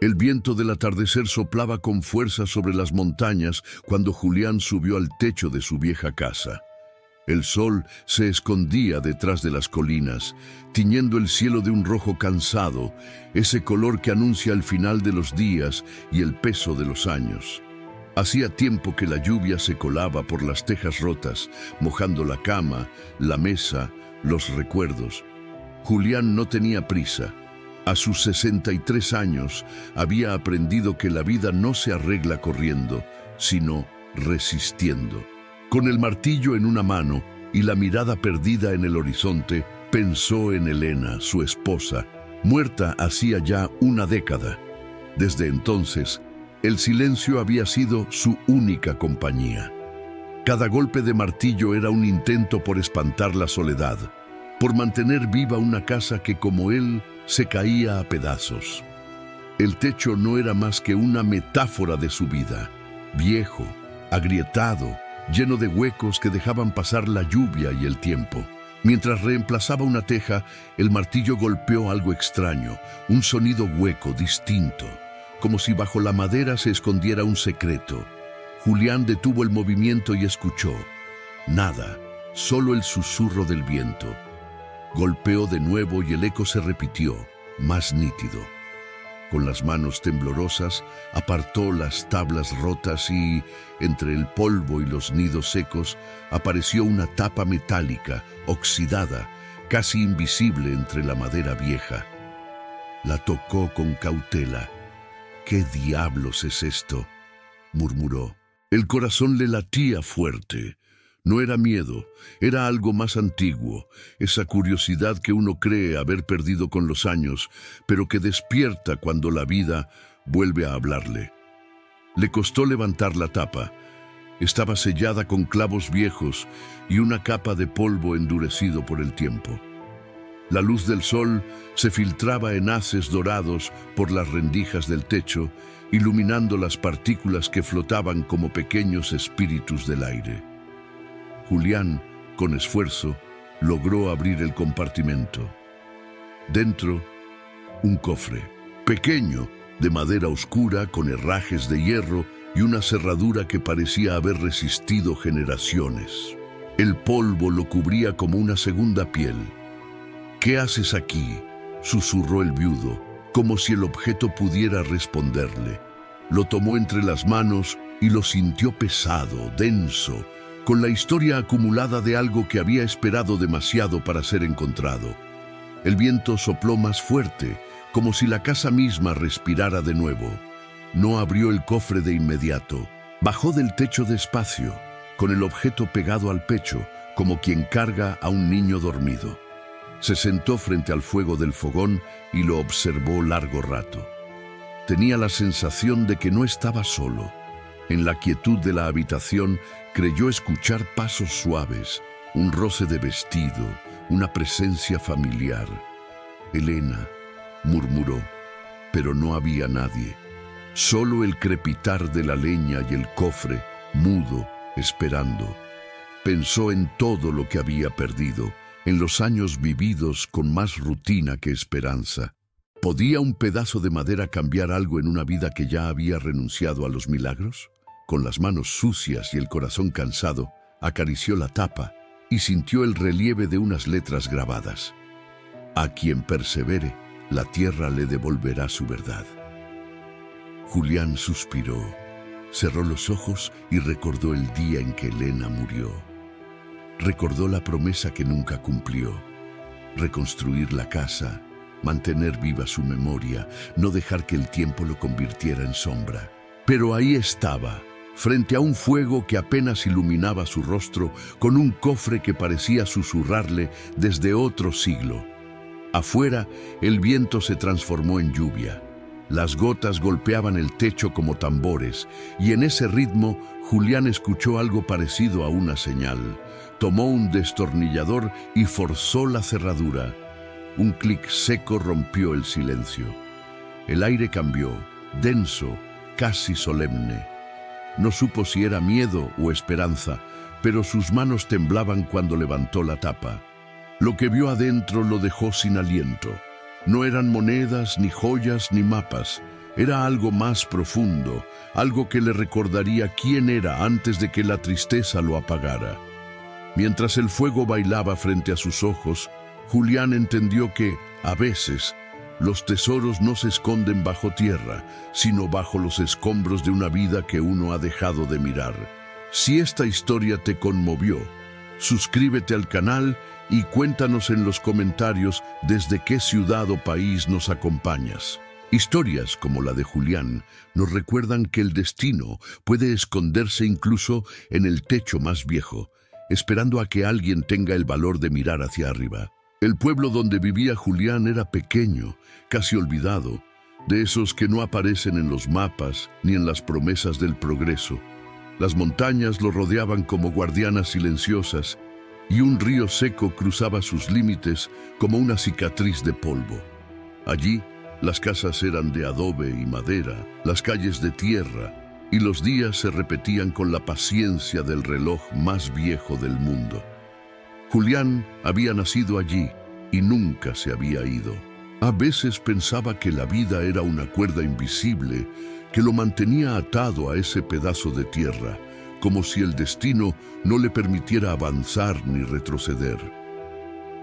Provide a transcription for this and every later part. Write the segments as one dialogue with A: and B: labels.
A: El viento del atardecer soplaba con fuerza sobre las montañas cuando Julián subió al techo de su vieja casa. El sol se escondía detrás de las colinas, tiñendo el cielo de un rojo cansado, ese color que anuncia el final de los días y el peso de los años. Hacía tiempo que la lluvia se colaba por las tejas rotas, mojando la cama, la mesa, los recuerdos. Julián no tenía prisa. A sus 63 años había aprendido que la vida no se arregla corriendo, sino resistiendo. Con el martillo en una mano y la mirada perdida en el horizonte, pensó en Elena, su esposa, muerta hacía ya una década. Desde entonces, el silencio había sido su única compañía. Cada golpe de martillo era un intento por espantar la soledad, por mantener viva una casa que, como él, se caía a pedazos. El techo no era más que una metáfora de su vida, viejo, agrietado, lleno de huecos que dejaban pasar la lluvia y el tiempo. Mientras reemplazaba una teja, el martillo golpeó algo extraño, un sonido hueco, distinto, como si bajo la madera se escondiera un secreto. Julián detuvo el movimiento y escuchó. Nada, solo el susurro del viento. Golpeó de nuevo y el eco se repitió, más nítido. Con las manos temblorosas, apartó las tablas rotas y, entre el polvo y los nidos secos, apareció una tapa metálica, oxidada, casi invisible entre la madera vieja. La tocó con cautela. «¿Qué diablos es esto?», murmuró. El corazón le latía fuerte. No era miedo, era algo más antiguo, esa curiosidad que uno cree haber perdido con los años, pero que despierta cuando la vida vuelve a hablarle. Le costó levantar la tapa. Estaba sellada con clavos viejos y una capa de polvo endurecido por el tiempo. La luz del sol se filtraba en haces dorados por las rendijas del techo, iluminando las partículas que flotaban como pequeños espíritus del aire. Julián, con esfuerzo, logró abrir el compartimento. Dentro, un cofre, pequeño, de madera oscura con herrajes de hierro y una cerradura que parecía haber resistido generaciones. El polvo lo cubría como una segunda piel. «¿Qué haces aquí?», susurró el viudo, como si el objeto pudiera responderle. Lo tomó entre las manos y lo sintió pesado, denso, con la historia acumulada de algo que había esperado demasiado para ser encontrado. El viento sopló más fuerte, como si la casa misma respirara de nuevo. No abrió el cofre de inmediato. Bajó del techo despacio, con el objeto pegado al pecho, como quien carga a un niño dormido. Se sentó frente al fuego del fogón y lo observó largo rato. Tenía la sensación de que no estaba solo. En la quietud de la habitación creyó escuchar pasos suaves, un roce de vestido, una presencia familiar. «Elena», murmuró, pero no había nadie. Solo el crepitar de la leña y el cofre, mudo, esperando. Pensó en todo lo que había perdido, en los años vividos con más rutina que esperanza. ¿Podía un pedazo de madera cambiar algo en una vida que ya había renunciado a los milagros? Con las manos sucias y el corazón cansado, acarició la tapa y sintió el relieve de unas letras grabadas. «A quien persevere, la tierra le devolverá su verdad». Julián suspiró, cerró los ojos y recordó el día en que Elena murió. Recordó la promesa que nunca cumplió: reconstruir la casa, mantener viva su memoria, no dejar que el tiempo lo convirtiera en sombra. Pero ahí estaba, frente a un fuego que apenas iluminaba su rostro, con un cofre que parecía susurrarle desde otro siglo. Afuera, el viento se transformó en lluvia. Las gotas golpeaban el techo como tambores, y en ese ritmo Julián escuchó algo parecido a una señal. Tomó un destornillador y forzó la cerradura. Un clic seco rompió el silencio. El aire cambió, denso, casi solemne. No supo si era miedo o esperanza, pero sus manos temblaban cuando levantó la tapa. Lo que vio adentro lo dejó sin aliento. No eran monedas, ni joyas, ni mapas, Era algo más profundo, algo que le recordaría quién era antes de que la tristeza lo apagara. Mientras el fuego bailaba frente a sus ojos, Julián entendió que, a veces, los tesoros no se esconden bajo tierra, sino bajo los escombros de una vida que uno ha dejado de mirar. Si esta historia te conmovió, suscríbete al canal y cuéntanos en los comentarios desde qué ciudad o país nos acompañas. Historias como la de Julián nos recuerdan que el destino puede esconderse incluso en el techo más viejo, esperando a que alguien tenga el valor de mirar hacia arriba. El pueblo donde vivía Julián era pequeño, casi olvidado, de esos que no aparecen en los mapas ni en las promesas del progreso. Las montañas lo rodeaban como guardianas silenciosas y un río seco cruzaba sus límites como una cicatriz de polvo. Allí, las casas eran de adobe y madera, las calles de tierra, y los días se repetían con la paciencia del reloj más viejo del mundo. Julián había nacido allí y nunca se había ido. A veces pensaba que la vida era una cuerda invisible que lo mantenía atado a ese pedazo de tierra, como si el destino no le permitiera avanzar ni retroceder.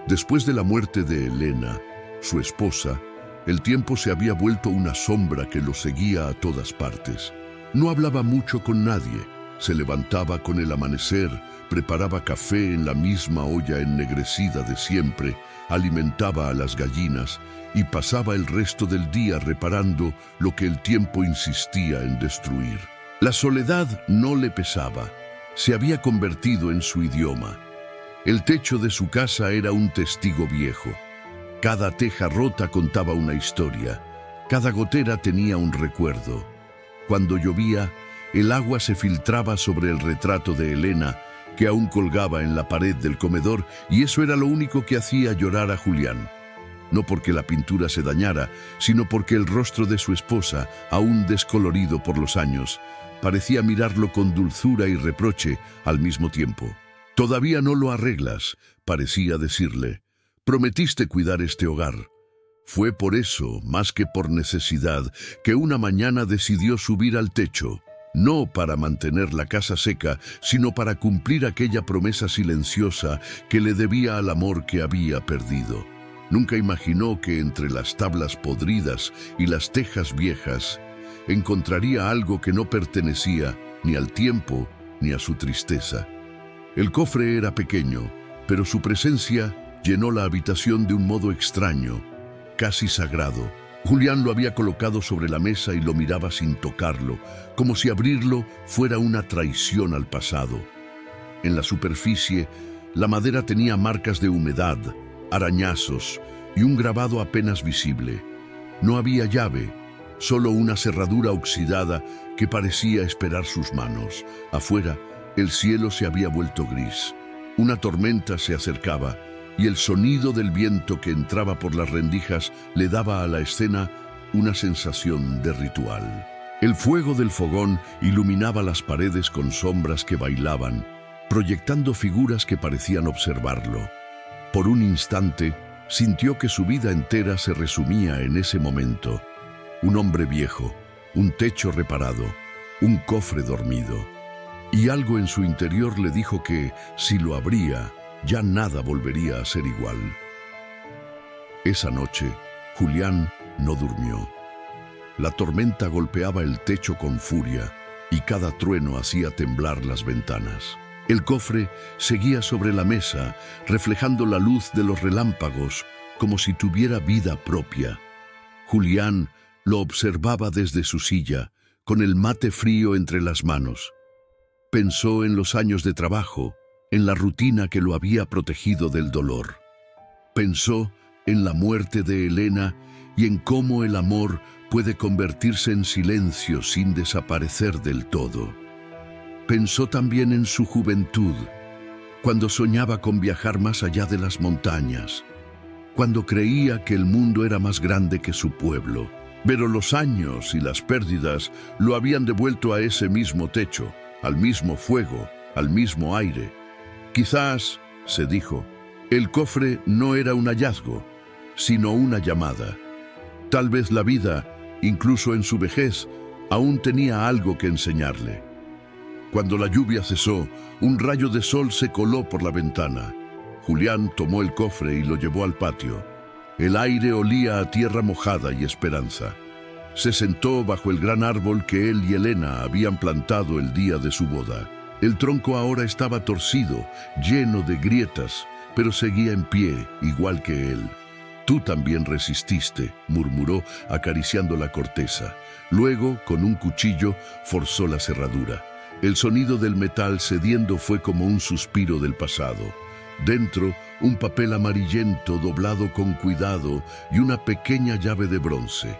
A: Después de la muerte de Elena, su esposa, el tiempo se había vuelto una sombra que lo seguía a todas partes. No hablaba mucho con nadie, se levantaba con el amanecer, preparaba café en la misma olla ennegrecida de siempre, alimentaba a las gallinas y pasaba el resto del día reparando lo que el tiempo insistía en destruir. La soledad no le pesaba, se había convertido en su idioma. El techo de su casa era un testigo viejo. Cada teja rota contaba una historia, cada gotera tenía un recuerdo. Cuando llovía, el agua se filtraba sobre el retrato de Elena, que aún colgaba en la pared del comedor, y eso era lo único que hacía llorar a Julián. No porque la pintura se dañara, sino porque el rostro de su esposa, aún descolorido por los años, parecía mirarlo con dulzura y reproche al mismo tiempo. «Todavía no lo arreglas», parecía decirle. «Prometiste cuidar este hogar». Fue por eso, más que por necesidad, que una mañana decidió subir al techo, no para mantener la casa seca, sino para cumplir aquella promesa silenciosa que le debía al amor que había perdido. Nunca imaginó que entre las tablas podridas y las tejas viejas encontraría algo que no pertenecía ni al tiempo ni a su tristeza. El cofre era pequeño, pero su presencia llenó la habitación de un modo extraño, casi sagrado. Julián lo había colocado sobre la mesa y lo miraba sin tocarlo, como si abrirlo fuera una traición al pasado. En la superficie, la madera tenía marcas de humedad, arañazos y un grabado apenas visible. No había llave, solo una cerradura oxidada que parecía esperar sus manos. Afuera, el cielo se había vuelto gris. Una tormenta se acercaba y el sonido del viento que entraba por las rendijas le daba a la escena una sensación de ritual. El fuego del fogón iluminaba las paredes con sombras que bailaban, proyectando figuras que parecían observarlo. Por un instante, sintió que su vida entera se resumía en ese momento. Un hombre viejo, un techo reparado, un cofre dormido. Y algo en su interior le dijo que, si lo abría, ya nada volvería a ser igual. Esa noche, Julián no durmió. La tormenta golpeaba el techo con furia y cada trueno hacía temblar las ventanas. El cofre seguía sobre la mesa, reflejando la luz de los relámpagos, como si tuviera vida propia. Julián lo observaba desde su silla, con el mate frío entre las manos. Pensó en los años de trabajo, en la rutina que lo había protegido del dolor. Pensó en la muerte de Elena y en cómo el amor puede convertirse en silencio sin desaparecer del todo. Pensó también en su juventud, cuando soñaba con viajar más allá de las montañas, cuando creía que el mundo era más grande que su pueblo. Pero los años y las pérdidas lo habían devuelto a ese mismo techo, al mismo fuego, al mismo aire. Quizás, se dijo, el cofre no era un hallazgo, sino una llamada. Tal vez la vida Incluso en su vejez, aún tenía algo que enseñarle. Cuando la lluvia cesó, un rayo de sol se coló por la ventana. Julián tomó el cofre y lo llevó al patio. El aire olía a tierra mojada y esperanza. Se sentó bajo el gran árbol que él y Elena habían plantado el día de su boda. El tronco ahora estaba torcido, lleno de grietas, pero seguía en pie, igual que él. «Tú también resististe», murmuró, acariciando la corteza. Luego, con un cuchillo, forzó la cerradura. El sonido del metal cediendo fue como un suspiro del pasado. Dentro, un papel amarillento doblado con cuidado y una pequeña llave de bronce.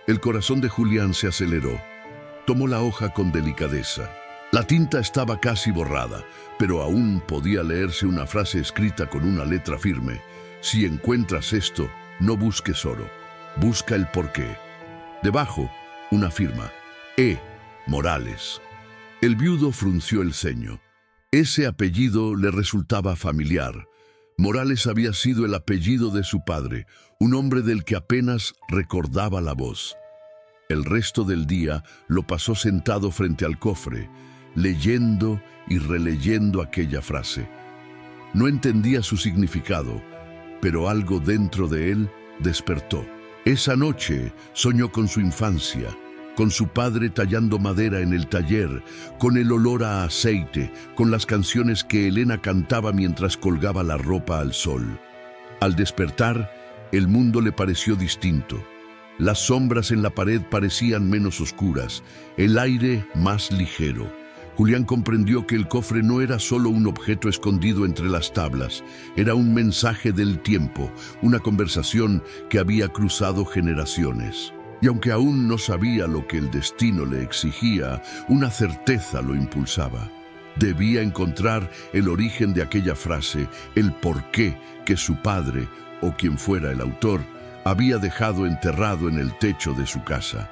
A: El corazón de Julián se aceleró. Tomó la hoja con delicadeza. La tinta estaba casi borrada, pero aún podía leerse una frase escrita con una letra firme. «Si encuentras esto, no busques oro. Busca el porqué». Debajo, una firma. E. Morales. El viudo frunció el ceño. Ese apellido le resultaba familiar. Morales había sido el apellido de su padre, un hombre del que apenas recordaba la voz. El resto del día lo pasó sentado frente al cofre, leyendo y releyendo aquella frase. No entendía su significado, pero algo dentro de él despertó. Esa noche soñó con su infancia, con su padre tallando madera en el taller, con el olor a aceite, con las canciones que Elena cantaba mientras colgaba la ropa al sol. Al despertar, el mundo le pareció distinto. Las sombras en la pared parecían menos oscuras, el aire más ligero. Julián comprendió que el cofre no era solo un objeto escondido entre las tablas, era un mensaje del tiempo, una conversación que había cruzado generaciones. Y aunque aún no sabía lo que el destino le exigía, una certeza lo impulsaba. Debía encontrar el origen de aquella frase, el porqué que su padre, o quien fuera el autor, había dejado enterrado en el techo de su casa.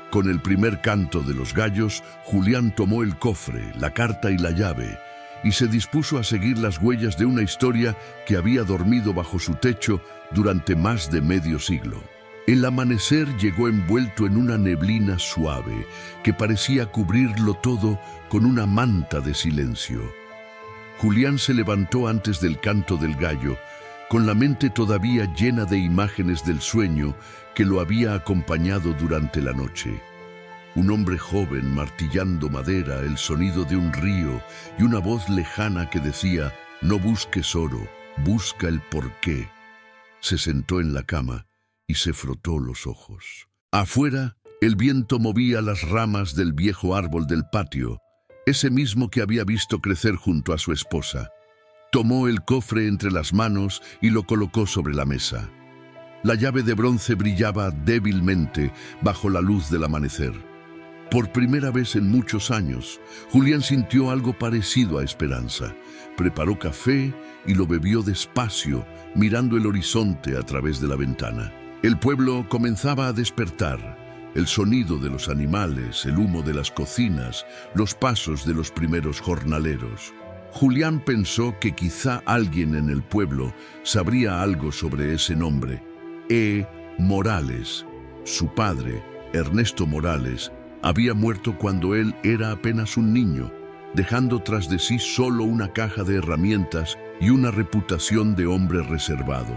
A: Con el primer canto de los gallos, Julián tomó el cofre, la carta y la llave, y se dispuso a seguir las huellas de una historia que había dormido bajo su techo durante más de medio siglo. El amanecer llegó envuelto en una neblina suave que parecía cubrirlo todo con una manta de silencio. Julián se levantó antes del canto del gallo, con la mente todavía llena de imágenes del sueño que lo había acompañado durante la noche. Un hombre joven martillando madera, el sonido de un río y una voz lejana que decía: «No busques oro, busca el porqué». Se sentó en la cama y se frotó los ojos. Afuera, el viento movía las ramas del viejo árbol del patio, ese mismo que había visto crecer junto a su esposa. Tomó el cofre entre las manos y lo colocó sobre la mesa. La llave de bronce brillaba débilmente bajo la luz del amanecer. Por primera vez en muchos años, Julián sintió algo parecido a esperanza. Preparó café y lo bebió despacio, mirando el horizonte a través de la ventana. El pueblo comenzaba a despertar. El sonido de los animales, el humo de las cocinas, los pasos de los primeros jornaleros. Julián pensó que quizá alguien en el pueblo sabría algo sobre ese nombre. E. Morales. Su padre, Ernesto Morales, había muerto cuando él era apenas un niño, dejando tras de sí solo una caja de herramientas y una reputación de hombre reservado.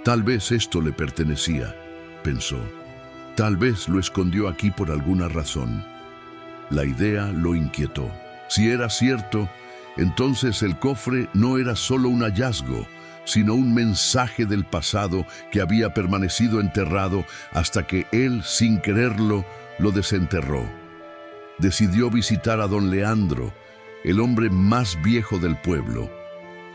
A: Tal vez esto le pertenecía, pensó. Tal vez lo escondió aquí por alguna razón. La idea lo inquietó. Si era cierto, entonces el cofre no era solo un hallazgo, sino un mensaje del pasado que había permanecido enterrado hasta que él, sin quererlo, lo desenterró. Decidió visitar a don Leandro, el hombre más viejo del pueblo.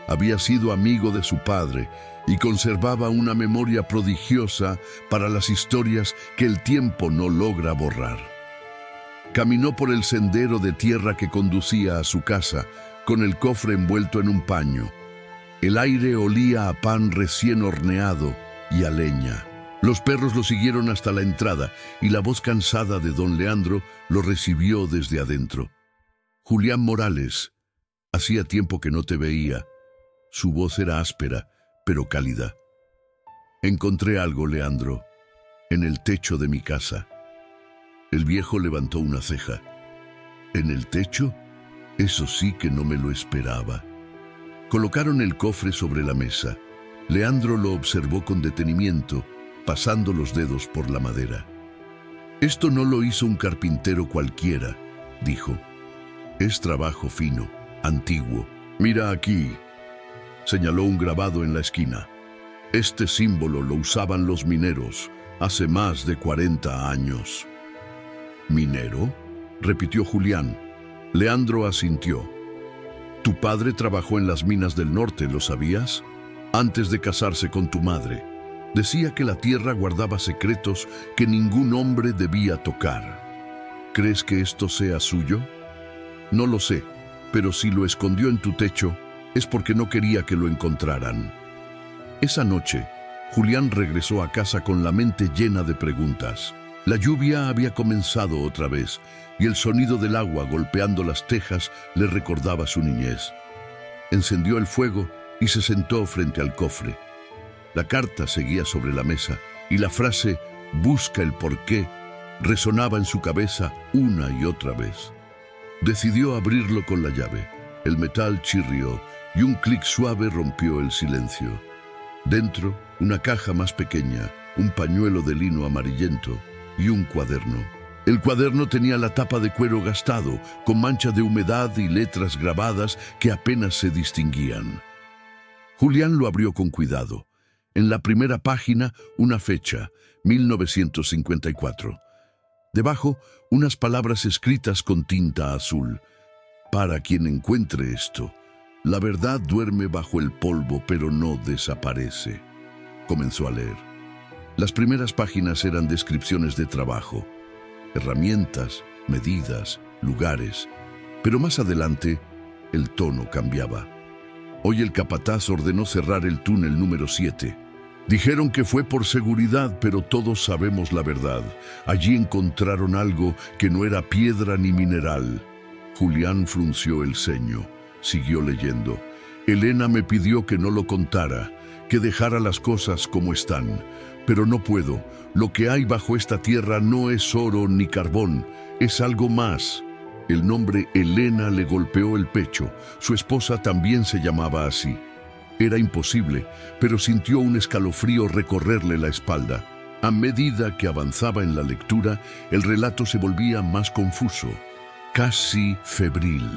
A: Había sido amigo de su padre y conservaba una memoria prodigiosa para las historias que el tiempo no logra borrar. Caminó por el sendero de tierra que conducía a su casa, con el cofre envuelto en un paño. El aire olía a pan recién horneado y a leña. Los perros lo siguieron hasta la entrada y la voz cansada de don Leandro lo recibió desde adentro. «Julián Morales, hacía tiempo que no te veía». Su voz era áspera, pero cálida. «Encontré algo, Leandro. En el techo de mi casa. El viejo levantó una ceja. ¿En el techo? Eso sí que no me lo esperaba. Colocaron el cofre sobre la mesa. Leandro lo observó con detenimiento, pasando los dedos por la madera. Esto no lo hizo un carpintero cualquiera, dijo. Es trabajo fino, antiguo. Mira aquí. Señaló un grabado en la esquina. Este símbolo lo usaban los mineros hace más de 40 años. ¿Minero?, repitió Julián. Leandro asintió. Tu padre trabajó en las minas del norte, ¿lo sabías? Antes de casarse con tu madre. Decía que la tierra guardaba secretos que ningún hombre debía tocar. ¿Crees que esto sea suyo? No lo sé, pero si lo escondió en tu techo, es porque no quería que lo encontraran. Esa noche, Julián regresó a casa con la mente llena de preguntas. La lluvia había comenzado otra vez, y el sonido del agua golpeando las tejas le recordaba su niñez. Encendió el fuego y se sentó frente al cofre. La carta seguía sobre la mesa, y la frase «busca el porqué» resonaba en su cabeza una y otra vez. Decidió abrirlo con la llave. El metal chirrió, y un clic suave rompió el silencio. Dentro, una caja más pequeña, un pañuelo de lino amarillento y un cuaderno. El cuaderno tenía la tapa de cuero gastado, con manchas de humedad y letras grabadas que apenas se distinguían. Julián lo abrió con cuidado. En la primera página, una fecha, 1954. Debajo, unas palabras escritas con tinta azul. Para quien encuentre esto, la verdad duerme bajo el polvo, pero no desaparece. Comenzó a leer. Las primeras páginas eran descripciones de trabajo, herramientas, medidas, lugares, pero más adelante el tono cambiaba. Hoy el capataz ordenó cerrar el túnel número 7. Dijeron que fue por seguridad, pero todos sabemos la verdad. Allí encontraron algo que no era piedra ni mineral. Julián frunció el ceño. Siguió leyendo. Elena me pidió que no lo contara, que dejara las cosas como están. Pero no puedo. Lo que hay bajo esta tierra no es oro ni carbón, es algo más. El nombre Elena le golpeó el pecho. Su esposa también se llamaba así. Era imposible, pero sintió un escalofrío recorrerle la espalda. A medida que avanzaba en la lectura, el relato se volvía más confuso, casi febril.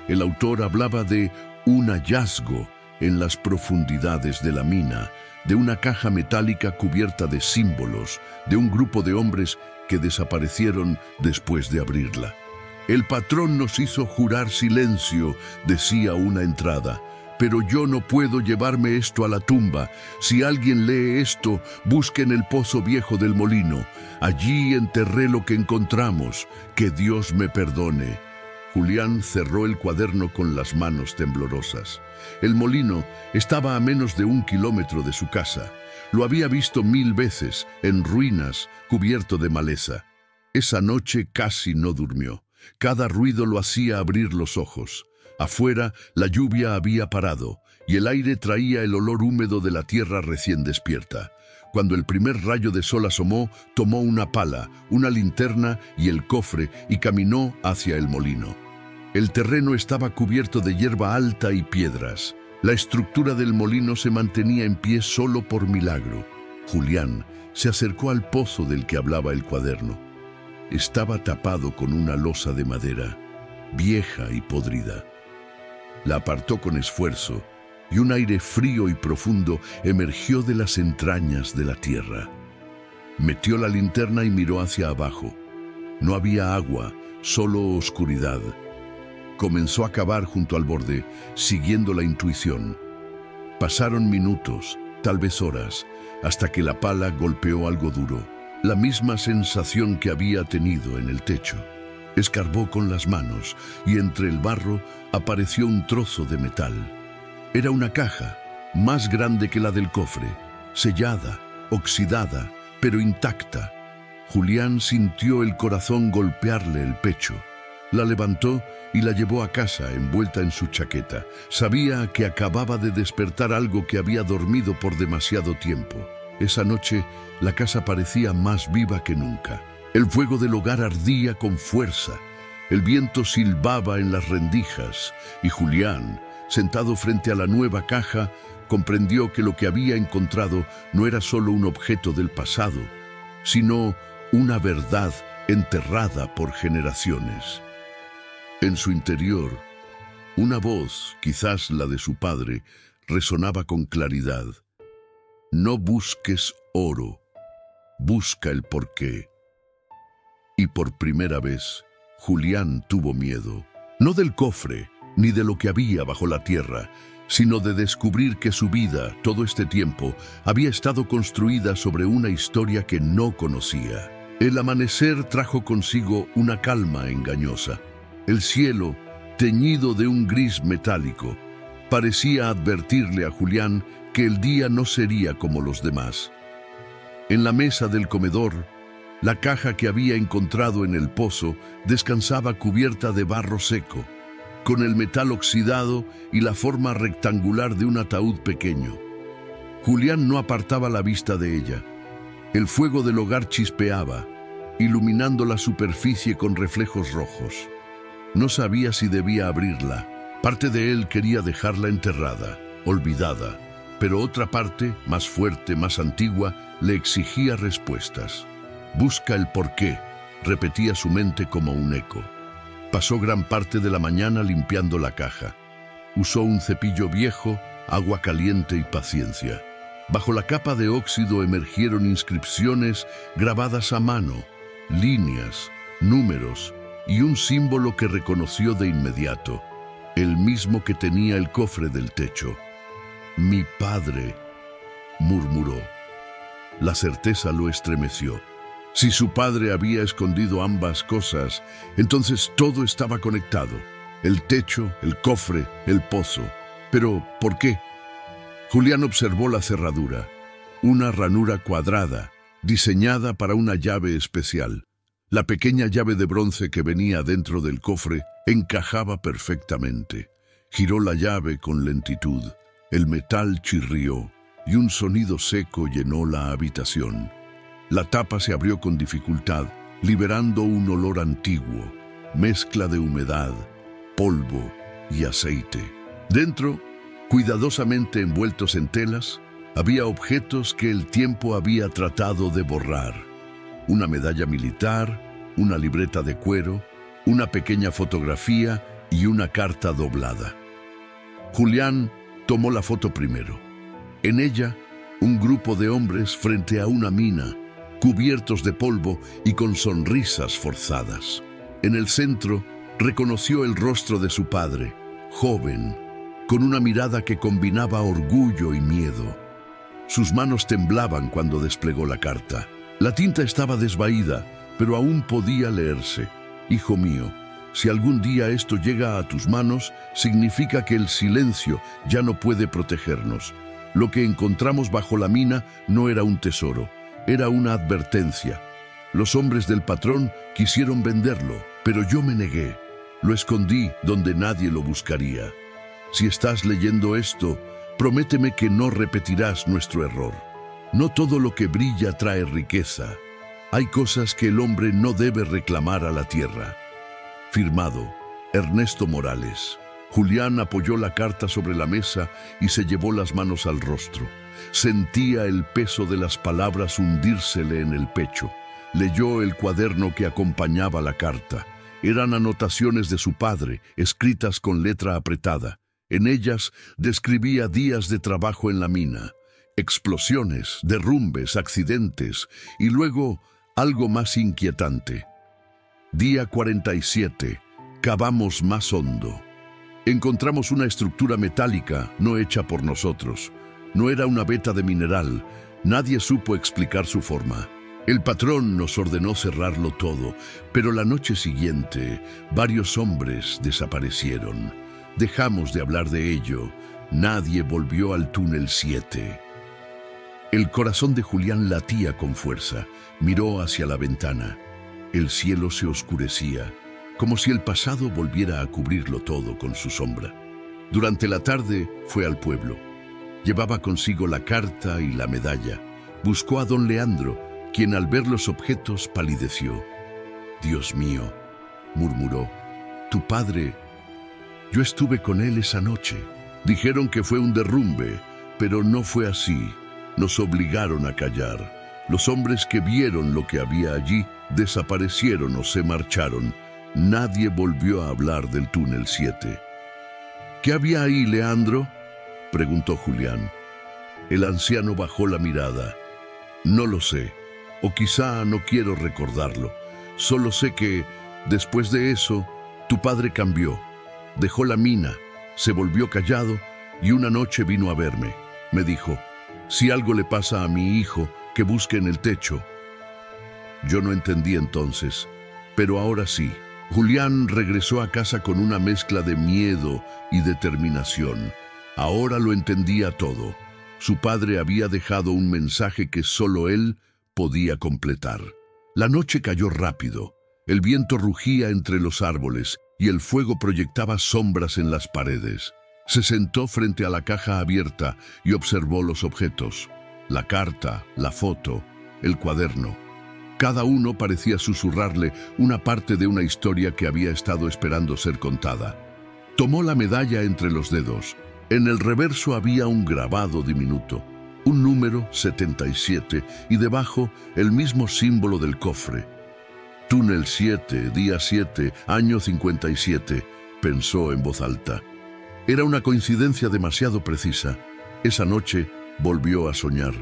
A: El autor hablaba de un hallazgo en las profundidades de la mina, de una caja metálica cubierta de símbolos, de un grupo de hombres que desaparecieron después de abrirla. El patrón nos hizo jurar silencio, decía una entrada. Pero yo no puedo llevarme esto a la tumba. Si alguien lee esto, busque en el pozo viejo del molino. Allí enterré lo que encontramos. Que Dios me perdone. Julián cerró el cuaderno con las manos temblorosas. El molino estaba a menos de 1 kilómetro de su casa. Lo había visto 1000 veces, en ruinas, cubierto de maleza. Esa noche casi no durmió. Cada ruido lo hacía abrir los ojos. Afuera, la lluvia había parado, y el aire traía el olor húmedo de la tierra recién despierta. Cuando el primer rayo de sol asomó, tomó una pala, una linterna y el cofre y caminó hacia el molino. El terreno estaba cubierto de hierba alta y piedras. La estructura del molino se mantenía en pie solo por milagro. Julián se acercó al pozo del que hablaba el cuaderno. Estaba tapado con una losa de madera, vieja y podrida. La apartó con esfuerzo, y un aire frío y profundo emergió de las entrañas de la tierra. Metió la linterna y miró hacia abajo. No había agua, solo oscuridad. Comenzó a cavar junto al borde, siguiendo la intuición. Pasaron minutos, tal vez horas, hasta que la pala golpeó algo duro, la misma sensación que había tenido en el techo. Escarbó con las manos y entre el barro apareció un trozo de metal. Era una caja, más grande que la del cofre, sellada, oxidada, pero intacta. Julián sintió el corazón golpearle el pecho. La levantó y la llevó a casa envuelta en su chaqueta. Sabía que acababa de despertar algo que había dormido por demasiado tiempo. Esa noche, la casa parecía más viva que nunca. El fuego del hogar ardía con fuerza. El viento silbaba en las rendijas y Julián, sentado frente a la nueva caja, comprendió que lo que había encontrado no era solo un objeto del pasado, sino una verdad enterrada por generaciones. En su interior, una voz, quizás la de su padre, resonaba con claridad. No busques oro, busca el porqué. Y por primera vez, Julián tuvo miedo, no del cofre, ni de lo que había bajo la tierra, sino de descubrir que su vida, todo este tiempo, había estado construida sobre una historia que no conocía. El amanecer trajo consigo una calma engañosa. El cielo, teñido de un gris metálico, parecía advertirle a Julián que el día no sería como los demás. En la mesa del comedor, la caja que había encontrado en el pozo descansaba cubierta de barro seco, con el metal oxidado y la forma rectangular de un ataúd pequeño. Julián no apartaba la vista de ella. El fuego del hogar chispeaba, iluminando la superficie con reflejos rojos. No sabía si debía abrirla. Parte de él quería dejarla enterrada, olvidada, pero otra parte, más fuerte, más antigua, le exigía respuestas. Busca el porqué, repetía su mente como un eco. Pasó gran parte de la mañana limpiando la caja. Usó un cepillo viejo, agua caliente y paciencia. Bajo la capa de óxido emergieron inscripciones grabadas a mano, líneas, números y un símbolo que reconoció de inmediato, el mismo que tenía el cofre del techo. «Mi padre», murmuró. La certeza lo estremeció. Si su padre había escondido ambas cosas, entonces todo estaba conectado. El techo, el cofre, el pozo. Pero, ¿por qué? Julián observó la cerradura, una ranura cuadrada, diseñada para una llave especial. La pequeña llave de bronce que venía dentro del cofre encajaba perfectamente. Giró la llave con lentitud. El metal chirrió y un sonido seco llenó la habitación. La tapa se abrió con dificultad, liberando un olor antiguo, mezcla de humedad, polvo y aceite. Dentro, cuidadosamente envueltos en telas, había objetos que el tiempo había tratado de borrar. Una medalla militar, una libreta de cuero, una pequeña fotografía y una carta doblada. Julián tomó la foto primero. En ella, un grupo de hombres frente a una mina, cubiertos de polvo y con sonrisas forzadas. En el centro, reconoció el rostro de su padre, joven, con una mirada que combinaba orgullo y miedo. Sus manos temblaban cuando desplegó la carta. La tinta estaba desvaída, pero aún podía leerse. Hijo mío, si algún día esto llega a tus manos, significa que el silencio ya no puede protegernos. Lo que encontramos bajo la mina no era un tesoro, era una advertencia. Los hombres del patrón quisieron venderlo, pero yo me negué. Lo escondí donde nadie lo buscaría. Si estás leyendo esto, prométeme que no repetirás nuestro error. No todo lo que brilla trae riqueza. Hay cosas que el hombre no debe reclamar a la tierra. Firmado, Ernesto Morales. Julián apoyó la carta sobre la mesa y se llevó las manos al rostro. Sentía el peso de las palabras hundírsele en el pecho. Leyó el cuaderno que acompañaba la carta. Eran anotaciones de su padre, escritas con letra apretada. En ellas describía días de trabajo en la mina, explosiones, derrumbes, accidentes y luego algo más inquietante. Día 47. Cavamos más hondo. Encontramos una estructura metálica no hecha por nosotros. No era una veta de mineral. Nadie supo explicar su forma. El patrón nos ordenó cerrarlo todo, pero la noche siguiente varios hombres desaparecieron. Dejamos de hablar de ello. Nadie volvió al túnel 7. El corazón de Julián latía con fuerza. Miró hacia la ventana. El cielo se oscurecía, como si el pasado volviera a cubrirlo todo con su sombra. Durante la tarde fue al pueblo. Llevaba consigo la carta y la medalla. Buscó a don Leandro, quien al ver los objetos palideció. «Dios mío», murmuró, «tu padre...» «Yo estuve con él esa noche. Dijeron que fue un derrumbe, pero no fue así. Nos obligaron a callar. Los hombres que vieron lo que había allí desaparecieron o se marcharon. Nadie volvió a hablar del túnel 7. «¿Qué había ahí, Leandro?», preguntó Julián. El anciano bajó la mirada. «No lo sé, o quizá no quiero recordarlo. Solo sé que, después de eso, tu padre cambió. Dejó la mina, se volvió callado y una noche vino a verme. Me dijo, si algo le pasa a mi hijo, que busque en el techo». Yo no entendí entonces, pero ahora sí. Julián regresó a casa con una mezcla de miedo y determinación. Ahora lo entendía todo. Su padre había dejado un mensaje que solo él podía completar. La noche cayó rápido. El viento rugía entre los árboles y el fuego proyectaba sombras en las paredes. Se sentó frente a la caja abierta y observó los objetos. La carta, la foto, el cuaderno. Cada uno parecía susurrarle una parte de una historia que había estado esperando ser contada. Tomó la medalla entre los dedos. En el reverso había un grabado diminuto, un número 77 y debajo el mismo símbolo del cofre. «Túnel 7, día 7, año 57», pensó en voz alta. Era una coincidencia demasiado precisa. Esa noche volvió a soñar.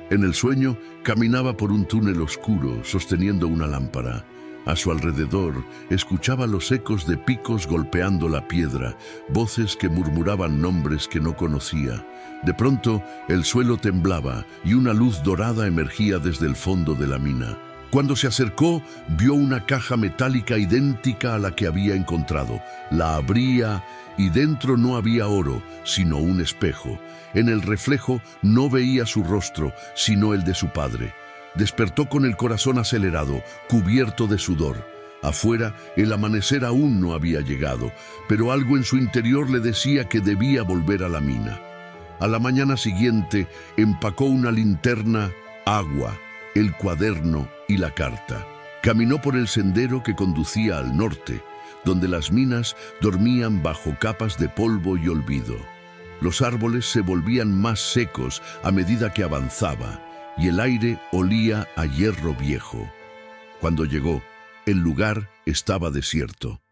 A: En el sueño caminaba por un túnel oscuro sosteniendo una lámpara. A su alrededor escuchaba los ecos de picos golpeando la piedra, voces que murmuraban nombres que no conocía. De pronto el suelo temblaba y una luz dorada emergía desde el fondo de la mina. Cuando se acercó, vio una caja metálica idéntica a la que había encontrado. La abría y dentro no había oro, sino un espejo. En el reflejo no veía su rostro, sino el de su padre. Despertó con el corazón acelerado, cubierto de sudor. Afuera, el amanecer aún no había llegado, pero algo en su interior le decía que debía volver a la mina. A la mañana siguiente, empacó una linterna, agua, el cuaderno y la carta. Caminó por el sendero que conducía al norte, donde las minas dormían bajo capas de polvo y olvido. Los árboles se volvían más secos a medida que avanzaba, y el aire olía a hierro viejo. Cuando llegó, el lugar estaba desierto.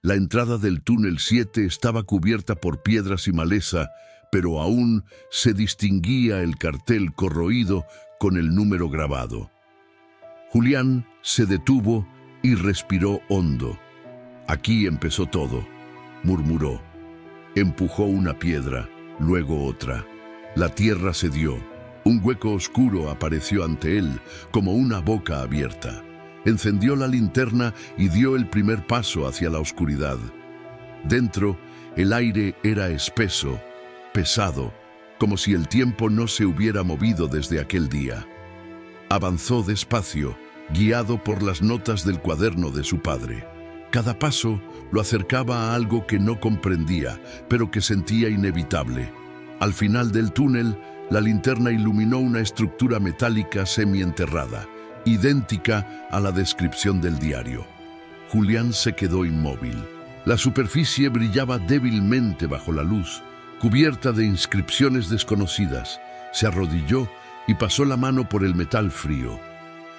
A: La entrada del túnel 7 estaba cubierta por piedras y maleza, pero aún se distinguía el cartel corroído con el número grabado. Julián se detuvo y respiró hondo. «Aquí empezó todo», murmuró. Empujó una piedra, luego otra. La tierra cedió. Un hueco oscuro apareció ante él, como una boca abierta. Encendió la linterna y dio el primer paso hacia la oscuridad. Dentro, el aire era espeso, pesado, como si el tiempo no se hubiera movido desde aquel día. Avanzó despacio, guiado por las notas del cuaderno de su padre. Cada paso lo acercaba a algo que no comprendía, pero que sentía inevitable. Al final del túnel, la linterna iluminó una estructura metálica semienterrada, idéntica a la descripción del diario. Julián se quedó inmóvil. La superficie brillaba débilmente bajo la luz, cubierta de inscripciones desconocidas. Se arrodilló y pasó la mano por el metal frío.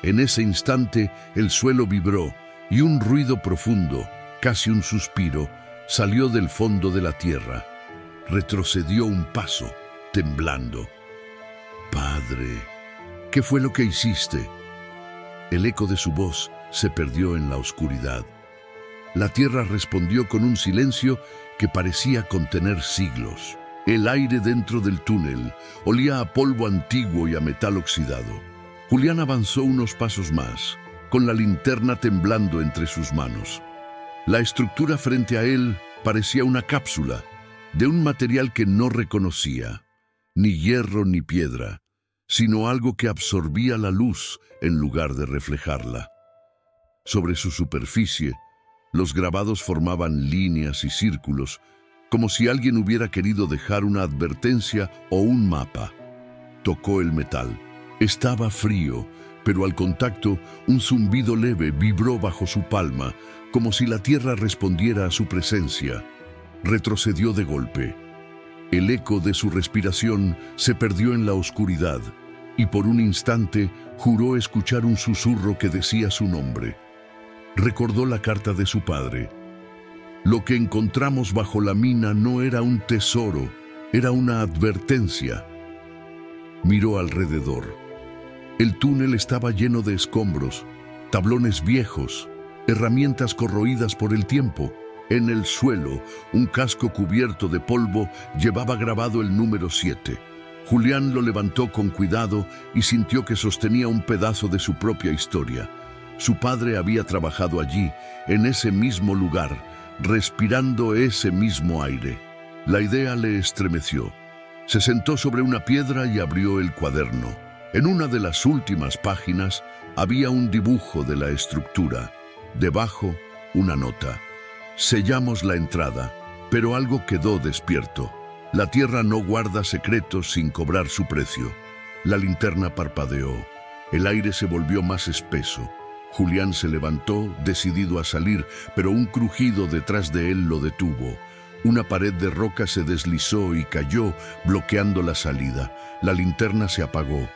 A: En ese instante, el suelo vibró y un ruido profundo, casi un suspiro, salió del fondo de la tierra. Retrocedió un paso, temblando. «Padre, ¿qué fue lo que hiciste?». El eco de su voz se perdió en la oscuridad. La tierra respondió con un silencio que parecía contener siglos. El aire dentro del túnel olía a polvo antiguo y a metal oxidado. Julián avanzó unos pasos más, con la linterna temblando entre sus manos. La estructura frente a él parecía una cápsula, de un material que no reconocía, ni hierro ni piedra, sino algo que absorbía la luz en lugar de reflejarla. Sobre su superficie, los grabados formaban líneas y círculos, como si alguien hubiera querido dejar una advertencia o un mapa. Tocó el metal. Estaba frío, pero al contacto, un zumbido leve vibró bajo su palma, como si la tierra respondiera a su presencia. Retrocedió de golpe. El eco de su respiración se perdió en la oscuridad, y por un instante juró escuchar un susurro que decía su nombre. Recordó la carta de su padre. Lo que encontramos bajo la mina no era un tesoro, era una advertencia. Miró alrededor. El túnel estaba lleno de escombros, tablones viejos, herramientas corroídas por el tiempo. En el suelo, un casco cubierto de polvo llevaba grabado el número 7. Julián lo levantó con cuidado y sintió que sostenía un pedazo de su propia historia. Su padre había trabajado allí, en ese mismo lugar, respirando ese mismo aire. La idea le estremeció. Se sentó sobre una piedra y abrió el cuaderno. En una de las últimas páginas había un dibujo de la estructura. Debajo, una nota. Sellamos la entrada, pero algo quedó despierto. La tierra no guarda secretos sin cobrar su precio. La linterna parpadeó. El aire se volvió más espeso. Julián se levantó, decidido a salir, pero un crujido detrás de él lo detuvo. Una pared de roca se deslizó y cayó, bloqueando la salida. La linterna se apagó.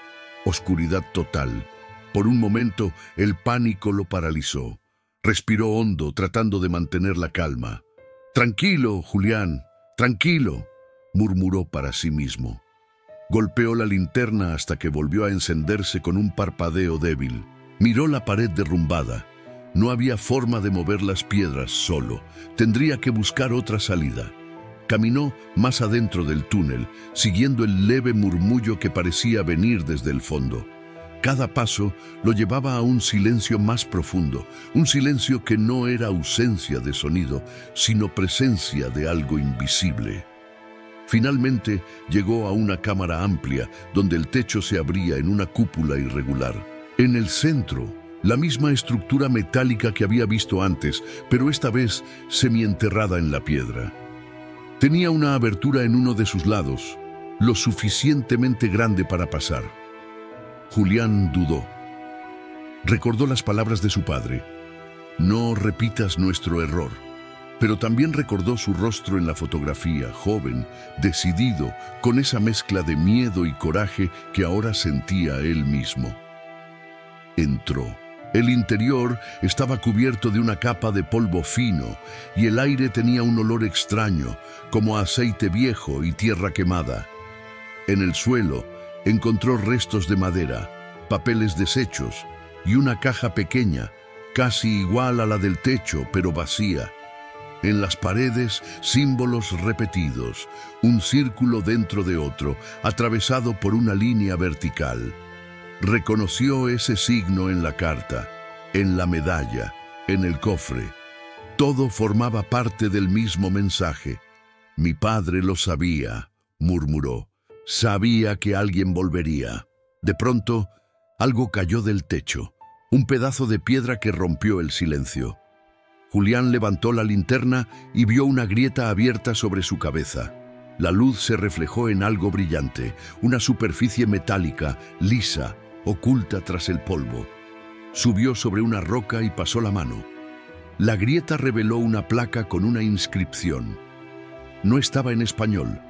A: Oscuridad total. Por un momento, el pánico lo paralizó. Respiró hondo, tratando de mantener la calma. «Tranquilo, Julián, tranquilo», murmuró para sí mismo. Golpeó la linterna hasta que volvió a encenderse con un parpadeo débil. Miró la pared derrumbada. No había forma de mover las piedras solo. Tendría que buscar otra salida. Caminó más adentro del túnel, siguiendo el leve murmullo que parecía venir desde el fondo. Cada paso lo llevaba a un silencio más profundo, un silencio que no era ausencia de sonido, sino presencia de algo invisible. Finalmente llegó a una cámara amplia, donde el techo se abría en una cúpula irregular. En el centro, la misma estructura metálica que había visto antes, pero esta vez semienterrada en la piedra. Tenía una abertura en uno de sus lados, lo suficientemente grande para pasar. Julián dudó. Recordó las palabras de su padre. «No repitas nuestro error». Pero también recordó su rostro en la fotografía, joven, decidido, con esa mezcla de miedo y coraje que ahora sentía él mismo. Entró. El interior estaba cubierto de una capa de polvo fino y el aire tenía un olor extraño, como a aceite viejo y tierra quemada. En el suelo encontró restos de madera, papeles deshechos y una caja pequeña, casi igual a la del techo, pero vacía. En las paredes, símbolos repetidos, un círculo dentro de otro, atravesado por una línea vertical. Reconoció ese signo en la carta, en la medalla, en el cofre. Todo formaba parte del mismo mensaje. «Mi padre lo sabía», murmuró. «Sabía que alguien volvería». De pronto, algo cayó del techo, un pedazo de piedra que rompió el silencio. Julián levantó la linterna y vio una grieta abierta sobre su cabeza. La luz se reflejó en algo brillante, una superficie metálica, lisa, oculta tras el polvo. Subió sobre una roca y pasó la mano. La grieta reveló una placa con una inscripción. No estaba en español,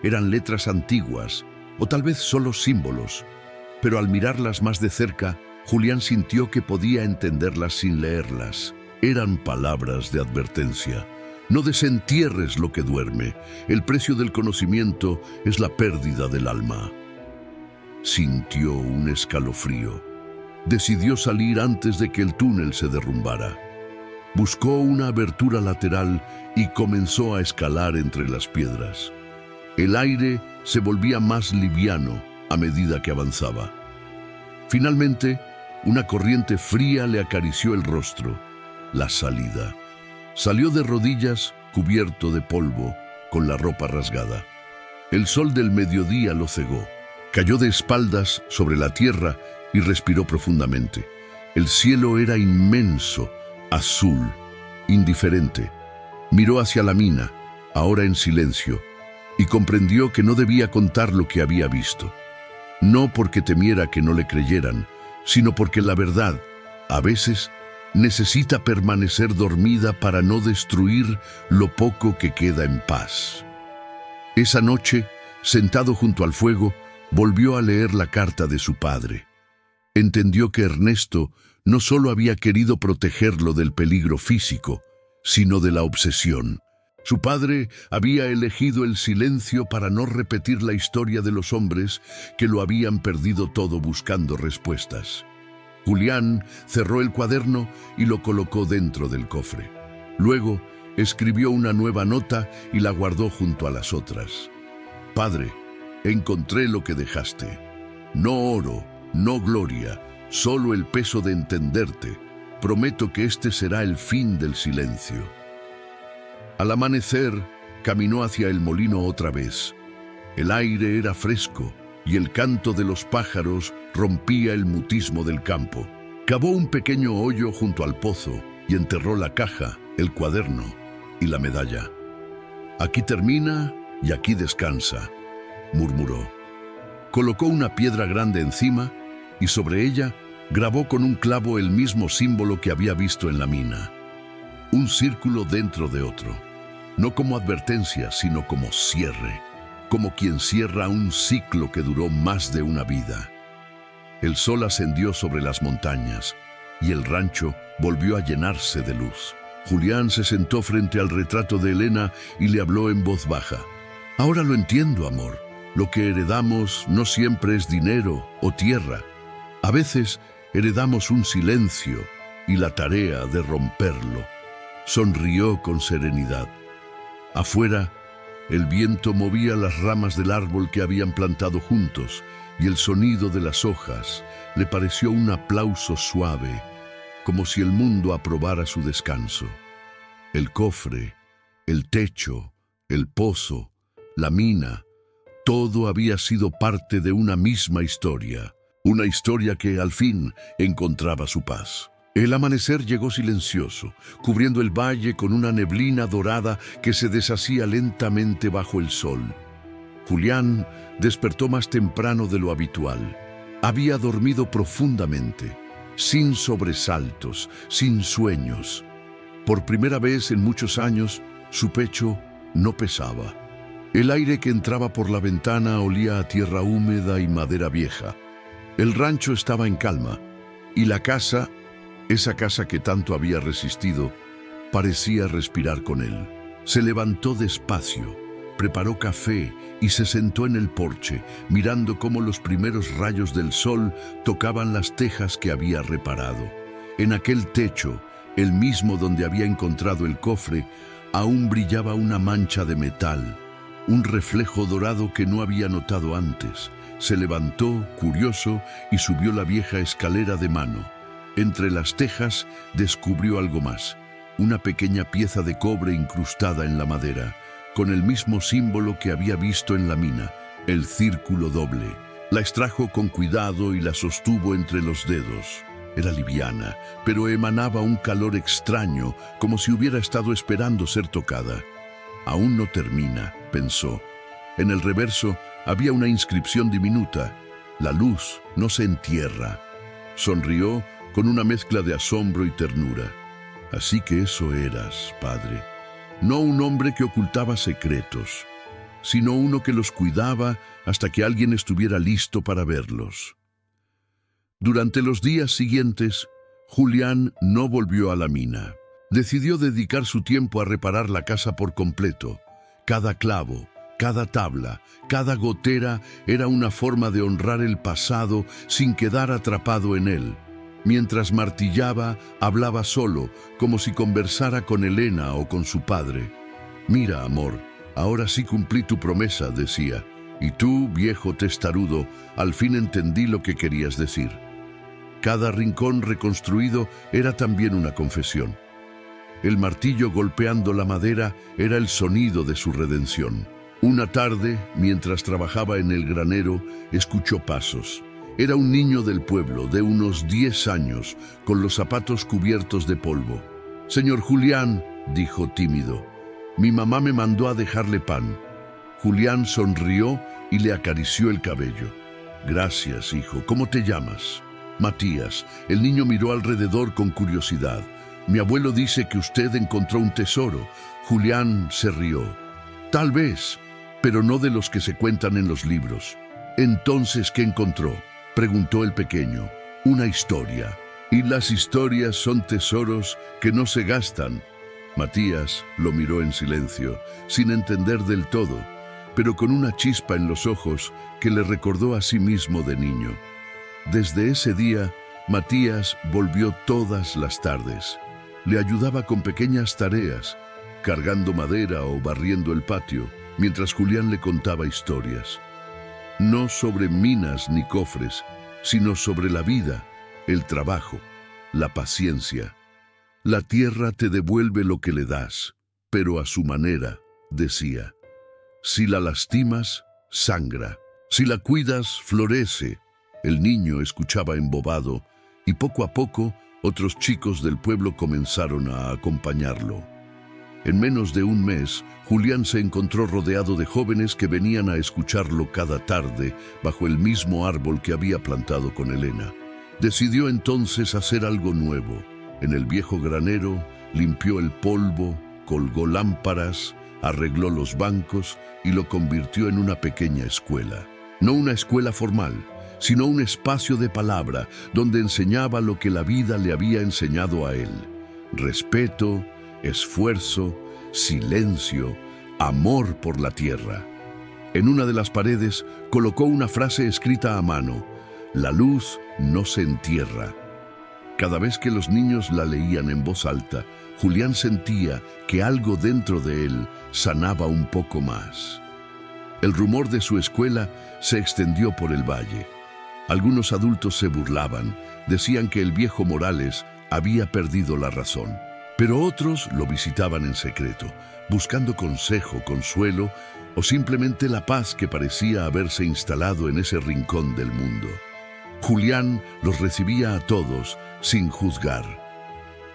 A: eran letras antiguas, o tal vez solo símbolos, pero al mirarlas más de cerca, Julián sintió que podía entenderlas sin leerlas. Eran palabras de advertencia. No desentierres lo que duerme. El precio del conocimiento es la pérdida del alma. Sintió un escalofrío. Decidió salir antes de que el túnel se derrumbara. Buscó una abertura lateral y comenzó a escalar entre las piedras. El aire se volvía más liviano a medida que avanzaba. Finalmente, una corriente fría le acarició el rostro. La salida. Salió de rodillas, cubierto de polvo, con la ropa rasgada. El sol del mediodía lo cegó. Cayó de espaldas sobre la tierra y respiró profundamente. El cielo era inmenso, azul, indiferente. Miró hacia la mina, ahora en silencio, y comprendió que no debía contar lo que había visto. no porque temiera que no le creyeran, sino porque la verdad, a veces, necesita permanecer dormida para no destruir lo poco que queda en paz. Esa noche, sentado junto al fuego, volvió a leer la carta de su padre. Entendió que Ernesto no solo había querido protegerlo del peligro físico, sino de la obsesión. Su padre había elegido el silencio para no repetir la historia de los hombres que lo habían perdido todo buscando respuestas. Julián cerró el cuaderno y lo colocó dentro del cofre. Luego, escribió una nueva nota y la guardó junto a las otras. «Padre, encontré lo que dejaste. No oro, no gloria, solo el peso de entenderte. Prometo que este será el fin del silencio». Al amanecer, caminó hacia el molino otra vez. El aire era fresco y el canto de los pájaros rompía el mutismo del campo. Cavó un pequeño hoyo junto al pozo y enterró la caja, el cuaderno y la medalla. «Aquí termina y aquí descansa», murmuró. Colocó una piedra grande encima y sobre ella grabó con un clavo el mismo símbolo que había visto en la mina. Un círculo dentro de otro, no como advertencia, sino como cierre, como quien cierra un ciclo que duró más de una vida. El sol ascendió sobre las montañas y el rancho volvió a llenarse de luz. Julián se sentó frente al retrato de Elena y le habló en voz baja. «Ahora lo entiendo, amor. Lo que heredamos no siempre es dinero o tierra. A veces heredamos un silencio y la tarea de romperlo». Sonrió con serenidad. Afuera, el viento movía las ramas del árbol que habían plantado juntos y el sonido de las hojas le pareció un aplauso suave, como si el mundo aprobara su descanso. El cofre, el techo, el pozo, la mina, todo había sido parte de una misma historia, una historia que al fin encontraba su paz. El amanecer llegó silencioso, cubriendo el valle con una neblina dorada que se deshacía lentamente bajo el sol. Julián despertó más temprano de lo habitual. Había dormido profundamente, sin sobresaltos, sin sueños. Por primera vez en muchos años, su pecho no pesaba. El aire que entraba por la ventana olía a tierra húmeda y madera vieja. El rancho estaba en calma, y la casa, esa casa que tanto había resistido, parecía respirar con él. Se levantó despacio, preparó café y se sentó en el porche, mirando cómo los primeros rayos del sol tocaban las tejas que había reparado. En aquel techo, el mismo donde había encontrado el cofre, aún brillaba una mancha de metal, un reflejo dorado que no había notado antes. Se levantó, curioso, y subió la vieja escalera de mano. Entre las tejas descubrió algo más, una pequeña pieza de cobre incrustada en la madera, con el mismo símbolo que había visto en la mina, el círculo doble. La extrajo con cuidado y la sostuvo entre los dedos. Era liviana, pero emanaba un calor extraño, como si hubiera estado esperando ser tocada. «Aún no termina», pensó. En el reverso había una inscripción diminuta: «La luz no se entierra». Sonrió con una mezcla de asombro y ternura. «Así que eso eras, padre. No un hombre que ocultaba secretos, sino uno que los cuidaba hasta que alguien estuviera listo para verlos». Durante los días siguientes, Julián no volvió a la mina. Decidió dedicar su tiempo a reparar la casa por completo. Cada clavo, cada tabla, cada gotera era una forma de honrar el pasado sin quedar atrapado en él. Mientras martillaba, hablaba solo, como si conversara con Elena o con su padre. «Mira, amor, ahora sí cumplí tu promesa», decía. «Y tú, viejo testarudo, al fin entendí lo que querías decir». Cada rincón reconstruido era también una confesión. El martillo golpeando la madera era el sonido de su redención. Una tarde, mientras trabajaba en el granero, escuchó pasos. Era un niño del pueblo, de unos 10 años, con los zapatos cubiertos de polvo. «Señor Julián», dijo tímido, «mi mamá me mandó a dejarle pan». Julián sonrió y le acarició el cabello. Gracias, hijo. ¿Cómo te llamas? Matías. El niño miró alrededor con curiosidad. Mi abuelo dice que usted encontró un tesoro. Julián se rió. Tal vez, pero no de los que se cuentan en los libros. Entonces, ¿qué encontró? Preguntó el pequeño. Una historia. Y las historias son tesoros que no se gastan. Matías lo miró en silencio, sin entender del todo, pero con una chispa en los ojos que le recordó a sí mismo de niño. Desde ese día, Matías volvió todas las tardes. Le ayudaba con pequeñas tareas, cargando madera o barriendo el patio, mientras Julián le contaba historias. No sobre minas ni cofres, sino sobre la vida, el trabajo, la paciencia. La tierra te devuelve lo que le das, pero a su manera, decía. Si la lastimas, sangra. Si la cuidas, florece. El niño escuchaba embobado y poco a poco otros chicos del pueblo comenzaron a acompañarlo. En menos de un mes, Julián se encontró rodeado de jóvenes que venían a escucharlo cada tarde bajo el mismo árbol que había plantado con Elena. Decidió entonces hacer algo nuevo. En el viejo granero limpió el polvo, colgó lámparas, arregló los bancos y lo convirtió en una pequeña escuela. No una escuela formal, sino un espacio de palabra donde enseñaba lo que la vida le había enseñado a él. Respeto, esfuerzo, silencio, amor por la tierra. En una de las paredes colocó una frase escrita a mano: la luz no se entierra. Cada vez que los niños la leían en voz alta, Julián sentía que algo dentro de él sanaba un poco más. El rumor de su escuela se extendió por el valle. Algunos adultos se burlaban, decían que el viejo Morales había perdido la razón. Pero otros lo visitaban en secreto, buscando consejo, consuelo o simplemente la paz que parecía haberse instalado en ese rincón del mundo. Julián los recibía a todos sin juzgar.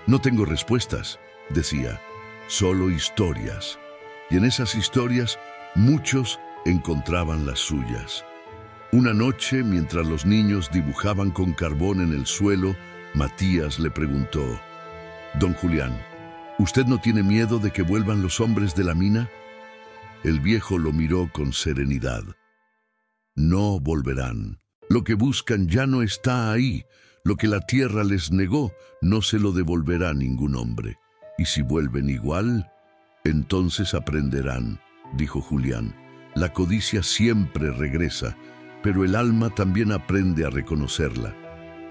A: No tengo respuestas, decía, solo historias. Y en esas historias muchos encontraban las suyas. Una noche, mientras los niños dibujaban con carbón en el suelo, Matías le preguntó: «Don Julián, ¿usted no tiene miedo de que vuelvan los hombres de la mina?» El viejo lo miró con serenidad. «No volverán. Lo que buscan ya no está ahí. Lo que la tierra les negó no se lo devolverá ningún hombre. Y si vuelven igual, entonces aprenderán», dijo Julián. «La codicia siempre regresa, pero el alma también aprende a reconocerla».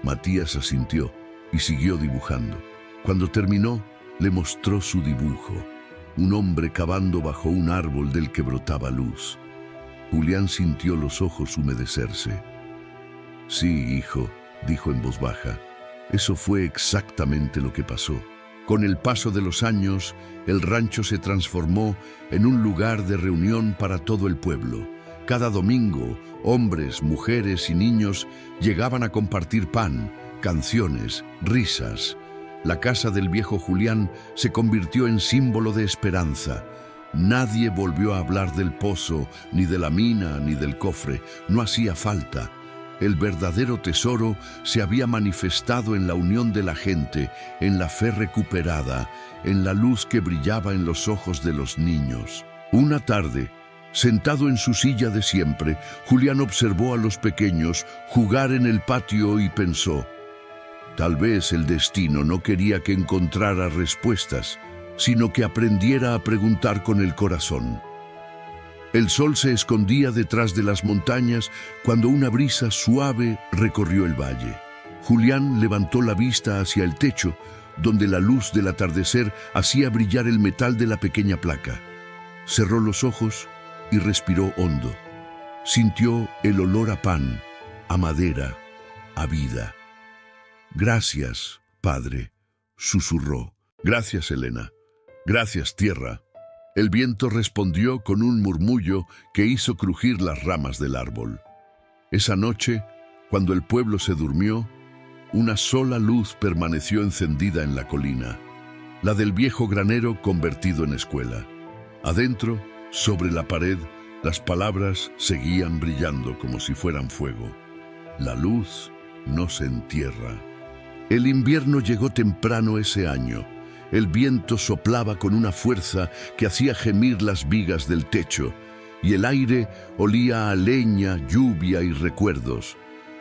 A: Matías asintió y siguió dibujando. Cuando terminó, le mostró su dibujo: un hombre cavando bajo un árbol del que brotaba luz. Julián sintió los ojos humedecerse. «Sí, hijo», dijo en voz baja, «eso fue exactamente lo que pasó». Con el paso de los años, el rancho se transformó en un lugar de reunión para todo el pueblo. Cada domingo, hombres, mujeres y niños llegaban a compartir pan, canciones, risas. La casa del viejo Julián se convirtió en símbolo de esperanza. Nadie volvió a hablar del pozo, ni de la mina, ni del cofre. No hacía falta. El verdadero tesoro se había manifestado en la unión de la gente, en la fe recuperada, en la luz que brillaba en los ojos de los niños. Una tarde, sentado en su silla de siempre, Julián observó a los pequeños jugar en el patio y pensó: tal vez el destino no quería que encontrara respuestas, sino que aprendiera a preguntar con el corazón. El sol se escondía detrás de las montañas cuando una brisa suave recorrió el valle. Julián levantó la vista hacia el techo, donde la luz del atardecer hacía brillar el metal de la pequeña placa. Cerró los ojos y respiró hondo. Sintió el olor a pan, a madera, a vida. «Gracias, padre», susurró. «Gracias, Elena. Gracias, tierra». El viento respondió con un murmullo que hizo crujir las ramas del árbol. Esa noche, cuando el pueblo se durmió, una sola luz permaneció encendida en la colina, la del viejo granero convertido en escuela. Adentro, sobre la pared, las palabras seguían brillando como si fueran fuego. La luz no se entierra. El invierno llegó temprano ese año. El viento soplaba con una fuerza que hacía gemir las vigas del techo, y el aire olía a leña, lluvia y recuerdos.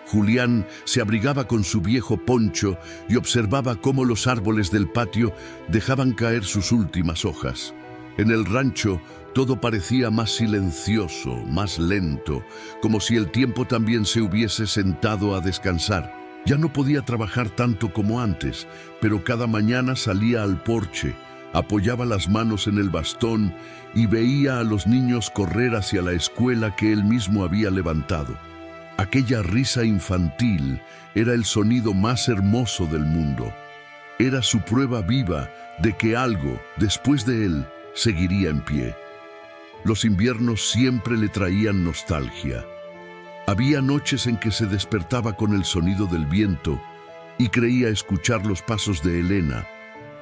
A: Julián se abrigaba con su viejo poncho y observaba cómo los árboles del patio dejaban caer sus últimas hojas. En el rancho todo parecía más silencioso, más lento, como si el tiempo también se hubiese sentado a descansar. Ya no podía trabajar tanto como antes, pero cada mañana salía al porche, apoyaba las manos en el bastón y veía a los niños correr hacia la escuela que él mismo había levantado. Aquella risa infantil era el sonido más hermoso del mundo. Era su prueba viva de que algo, después de él, seguiría en pie. Los inviernos siempre le traían nostalgia. Había noches en que se despertaba con el sonido del viento y creía escuchar los pasos de Elena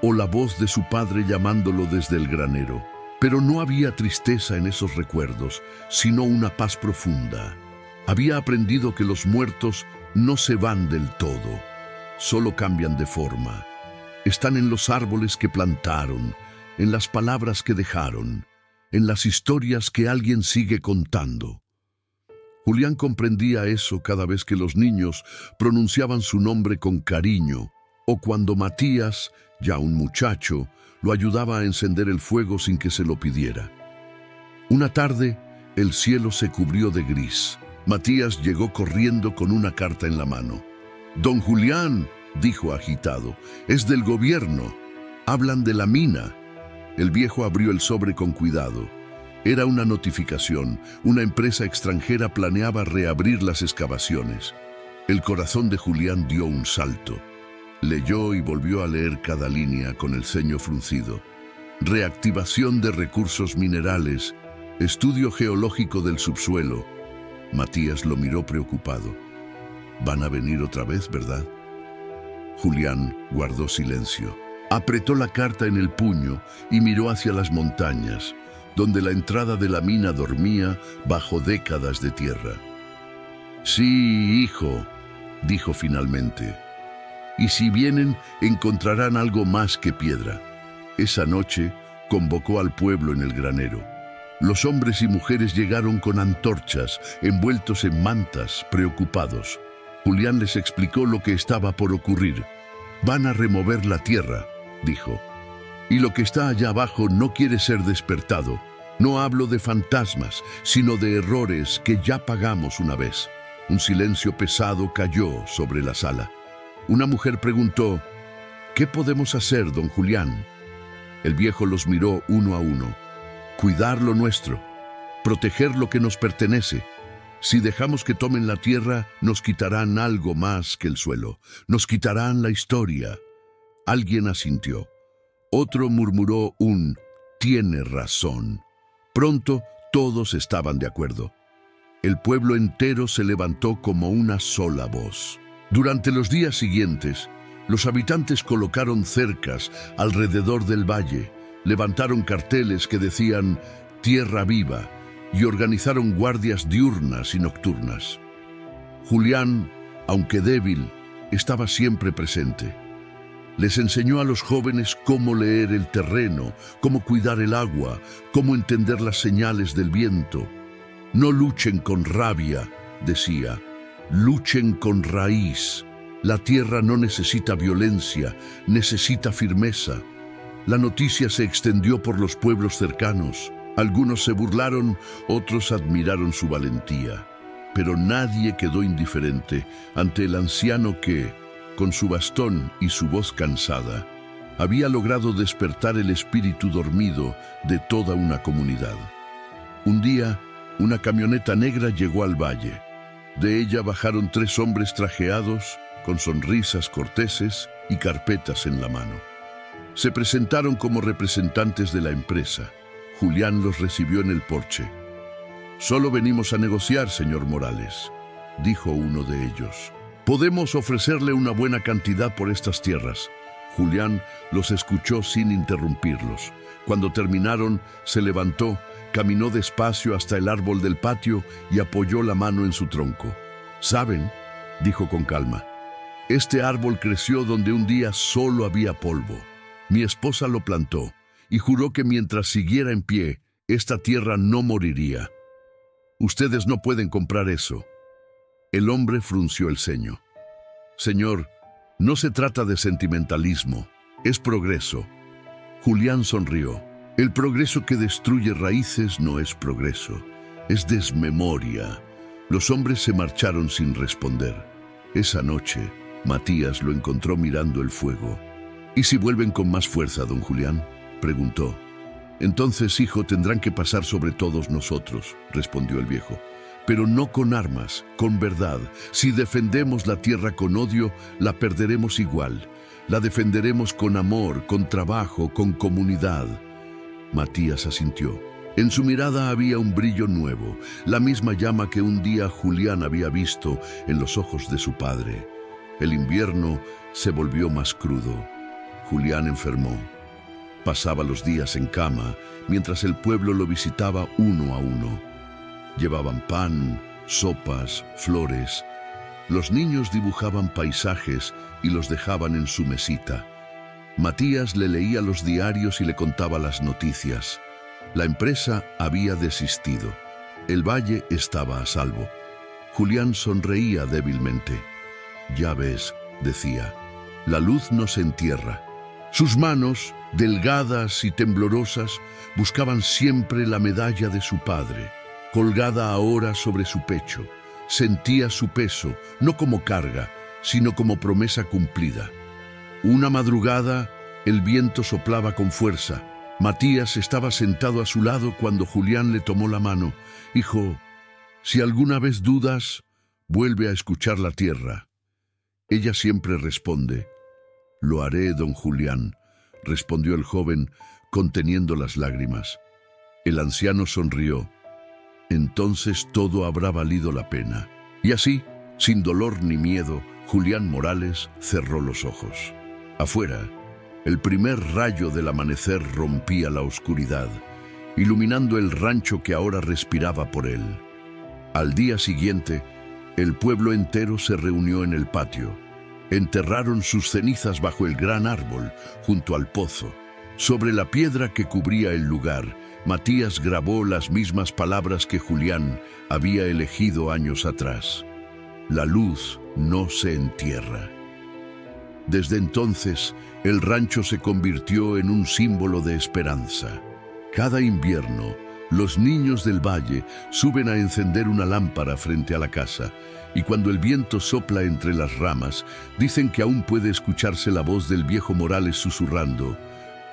A: o la voz de su padre llamándolo desde el granero. Pero no había tristeza en esos recuerdos, sino una paz profunda. Había aprendido que los muertos no se van del todo, solo cambian de forma. Están en los árboles que plantaron, en las palabras que dejaron, en las historias que alguien sigue contando. Julián comprendía eso cada vez que los niños pronunciaban su nombre con cariño, o cuando Matías, ya un muchacho, lo ayudaba a encender el fuego sin que se lo pidiera. Una tarde, el cielo se cubrió de gris. Matías llegó corriendo con una carta en la mano. «Don Julián», dijo agitado, «es del gobierno. Hablan de la mina». El viejo abrió el sobre con cuidado. Era una notificación. Una empresa extranjera planeaba reabrir las excavaciones. El corazón de Julián dio un salto. Leyó y volvió a leer cada línea con el ceño fruncido. Reactivación de recursos minerales. Estudio geológico del subsuelo. Matías lo miró preocupado. «Van a venir otra vez, ¿verdad?» Julián guardó silencio. Apretó la carta en el puño y miró hacia las montañas, donde la entrada de la mina dormía bajo décadas de tierra. «Sí, hijo», dijo finalmente. «Y si vienen, encontrarán algo más que piedra». Esa noche convocó al pueblo en el granero. Los hombres y mujeres llegaron con antorchas, envueltos en mantas, preocupados. Julián les explicó lo que estaba por ocurrir. «Van a remover la tierra», dijo. «Y lo que está allá abajo no quiere ser despertado. No hablo de fantasmas, sino de errores que ya pagamos una vez». Un silencio pesado cayó sobre la sala. Una mujer preguntó: «¿Qué podemos hacer, don Julián?» El viejo los miró uno a uno. «Cuidar lo nuestro, proteger lo que nos pertenece. Si dejamos que tomen la tierra, nos quitarán algo más que el suelo. Nos quitarán la historia». Alguien asintió. Otro murmuró un «tiene razón». Pronto todos estaban de acuerdo. El pueblo entero se levantó como una sola voz. Durante los días siguientes, los habitantes colocaron cercas alrededor del valle, levantaron carteles que decían «Tierra viva» y organizaron guardias diurnas y nocturnas. Julián, aunque débil, estaba siempre presente. Les enseñó a los jóvenes cómo leer el terreno, cómo cuidar el agua, cómo entender las señales del viento. «No luchen con rabia», decía, «luchen con raíz. La tierra no necesita violencia, necesita firmeza». La noticia se extendió por los pueblos cercanos. Algunos se burlaron, otros admiraron su valentía. Pero nadie quedó indiferente ante el anciano que, con su bastón y su voz cansada, había logrado despertar el espíritu dormido de toda una comunidad. Un día, una camioneta negra llegó al valle. De ella bajaron 3 hombres trajeados, con sonrisas corteses y carpetas en la mano. Se presentaron como representantes de la empresa. Julián los recibió en el porche. «Solo venimos a negociar, señor Morales», dijo uno de ellos. «Podemos ofrecerle una buena cantidad por estas tierras». Julián los escuchó sin interrumpirlos. Cuando terminaron, se levantó, caminó despacio hasta el árbol del patio y apoyó la mano en su tronco. «¿Saben? dijo con calma. Este árbol creció donde un día solo había polvo. Mi esposa lo plantó y juró que mientras siguiera en pie, esta tierra no moriría. Ustedes no pueden comprar eso. El hombre frunció el ceño. Señor, no se trata de sentimentalismo, es progreso. Julián sonrió. El progreso que destruye raíces no es progreso, es desmemoria. Los hombres se marcharon sin responder. Esa noche, Matías lo encontró mirando el fuego. ¿Y si vuelven con más fuerza, don Julián?, preguntó. Entonces, hijo, tendrán que pasar sobre todos nosotros, respondió el viejo. Pero no con armas, con verdad. Si defendemos la tierra con odio, la perderemos igual. La defenderemos con amor, con trabajo, con comunidad. Matías asintió. En su mirada había un brillo nuevo, la misma llama que un día Julián había visto en los ojos de su padre. El invierno se volvió más crudo. Julián enfermó. Pasaba los días en cama, mientras el pueblo lo visitaba uno a uno. Llevaban pan, sopas, flores. Los niños dibujaban paisajes y los dejaban en su mesita. Matías le leía los diarios y le contaba las noticias. La empresa había desistido. El valle estaba a salvo. Julián sonreía débilmente. Ya ves, decía, la luz no se entierra. Sus manos, delgadas y temblorosas, buscaban siempre la medalla de su padre, colgada ahora sobre su pecho. Sentía su peso, no como carga, sino como promesa cumplida. Una madrugada, el viento soplaba con fuerza. Matías estaba sentado a su lado cuando Julián le tomó la mano. Hijo, si alguna vez dudas, vuelve a escuchar la tierra. Ella siempre responde. Lo haré, don Julián, respondió el joven, conteniendo las lágrimas. El anciano sonrió. Entonces todo habrá valido la pena. Y así, sin dolor ni miedo, Julián Morales cerró los ojos. Afuera, el primer rayo del amanecer rompía la oscuridad, iluminando el rancho que ahora respiraba por él. Al día siguiente, el pueblo entero se reunió en el patio. Enterraron sus cenizas bajo el gran árbol, junto al pozo. Sobre la piedra que cubría el lugar, Matías grabó las mismas palabras que Julián había elegido años atrás. La luz no se entierra. Desde entonces, el rancho se convirtió en un símbolo de esperanza. Cada invierno, los niños del valle suben a encender una lámpara frente a la casa, y cuando el viento sopla entre las ramas, dicen que aún puede escucharse la voz del viejo Morales susurrando: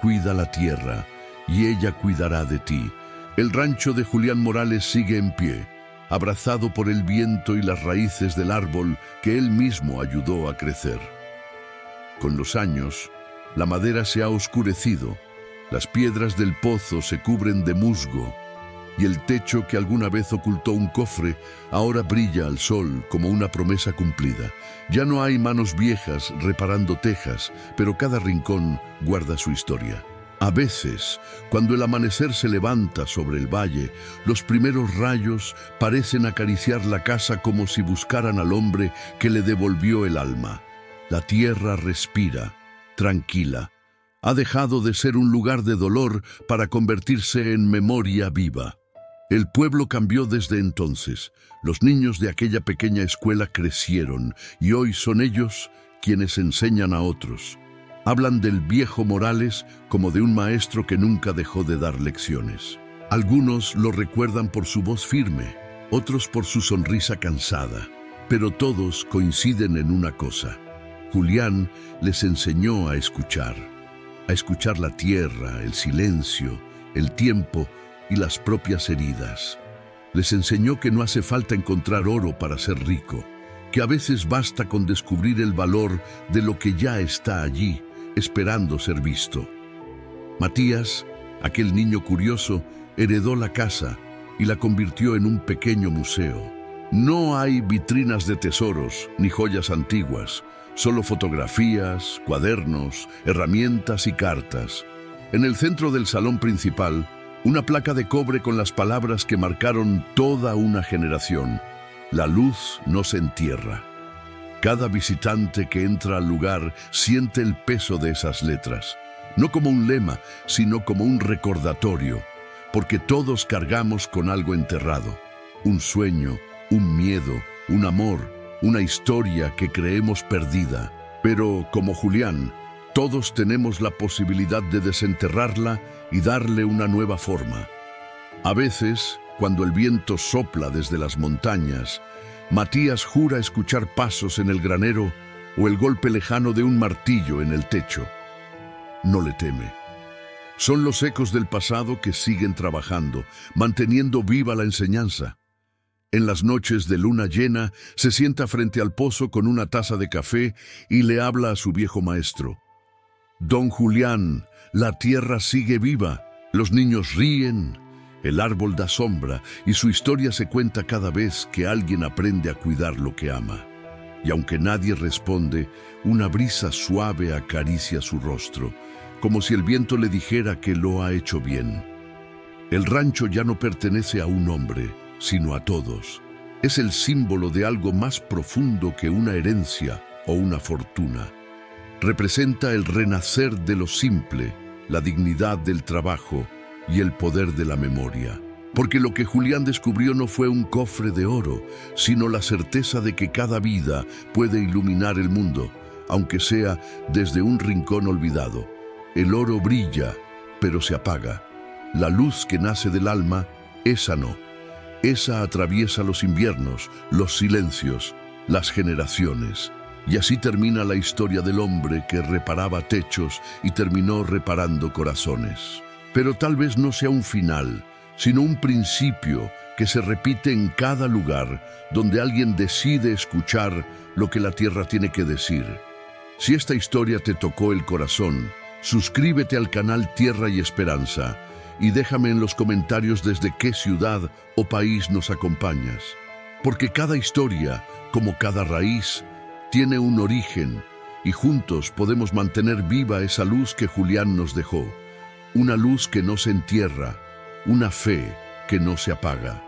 A: «Cuida la tierra, y ella cuidará de ti». El rancho de Julián Morales sigue en pie, abrazado por el viento y las raíces del árbol que él mismo ayudó a crecer. Con los años, la madera se ha oscurecido, las piedras del pozo se cubren de musgo, y el techo que alguna vez ocultó un cofre ahora brilla al sol como una promesa cumplida. Ya no hay manos viejas reparando tejas, pero cada rincón guarda su historia. A veces, cuando el amanecer se levanta sobre el valle, los primeros rayos parecen acariciar la casa como si buscaran al hombre que le devolvió el alma. La tierra respira, tranquila. Ha dejado de ser un lugar de dolor para convertirse en memoria viva. El pueblo cambió desde entonces. Los niños de aquella pequeña escuela crecieron y hoy son ellos quienes enseñan a otros. Hablan del viejo Morales como de un maestro que nunca dejó de dar lecciones. Algunos lo recuerdan por su voz firme, otros por su sonrisa cansada, pero todos coinciden en una cosa. Julián les enseñó a escuchar la tierra, el silencio, el tiempo y las propias heridas. Les enseñó que no hace falta encontrar oro para ser rico, que a veces basta con descubrir el valor de lo que ya está allí, esperando ser visto. Matías, aquel niño curioso, heredó la casa y la convirtió en un pequeño museo. No hay vitrinas de tesoros ni joyas antiguas, solo fotografías, cuadernos, herramientas y cartas. En el centro del salón principal, una placa de cobre con las palabras que marcaron toda una generación. La luz no se entierra. Cada visitante que entra al lugar siente el peso de esas letras, no como un lema, sino como un recordatorio, porque todos cargamos con algo enterrado, un sueño, un miedo, un amor, una historia que creemos perdida. Pero, como Julián, todos tenemos la posibilidad de desenterrarla y darle una nueva forma. A veces, cuando el viento sopla desde las montañas, Matías jura escuchar pasos en el granero o el golpe lejano de un martillo en el techo. No le teme. Son los ecos del pasado que siguen trabajando, manteniendo viva la enseñanza. En las noches de luna llena, se sienta frente al pozo con una taza de café y le habla a su viejo maestro. Don Julián, la tierra sigue viva, los niños ríen, el árbol da sombra y su historia se cuenta cada vez que alguien aprende a cuidar lo que ama. Y aunque nadie responde, una brisa suave acaricia su rostro, como si el viento le dijera que lo ha hecho bien. El rancho ya no pertenece a un hombre, sino a todos. Es el símbolo de algo más profundo que una herencia o una fortuna. Representa el renacer de lo simple, la dignidad del trabajo y el poder de la memoria. Porque lo que Julián descubrió no fue un cofre de oro, sino la certeza de que cada vida puede iluminar el mundo, aunque sea desde un rincón olvidado. El oro brilla, pero se apaga. La luz que nace del alma, esa no. Esa atraviesa los inviernos, los silencios, las generaciones. Y así termina la historia del hombre que reparaba techos y terminó reparando corazones. Pero tal vez no sea un final, sino un principio que se repite en cada lugar donde alguien decide escuchar lo que la tierra tiene que decir. Si esta historia te tocó el corazón, suscríbete al canal Tierra y Esperanza y déjame en los comentarios desde qué ciudad o país nos acompañas. Porque cada historia, como cada raíz, tiene un origen y juntos podemos mantener viva esa luz que Julián nos dejó. Una luz que no se entierra, una fe que no se apaga.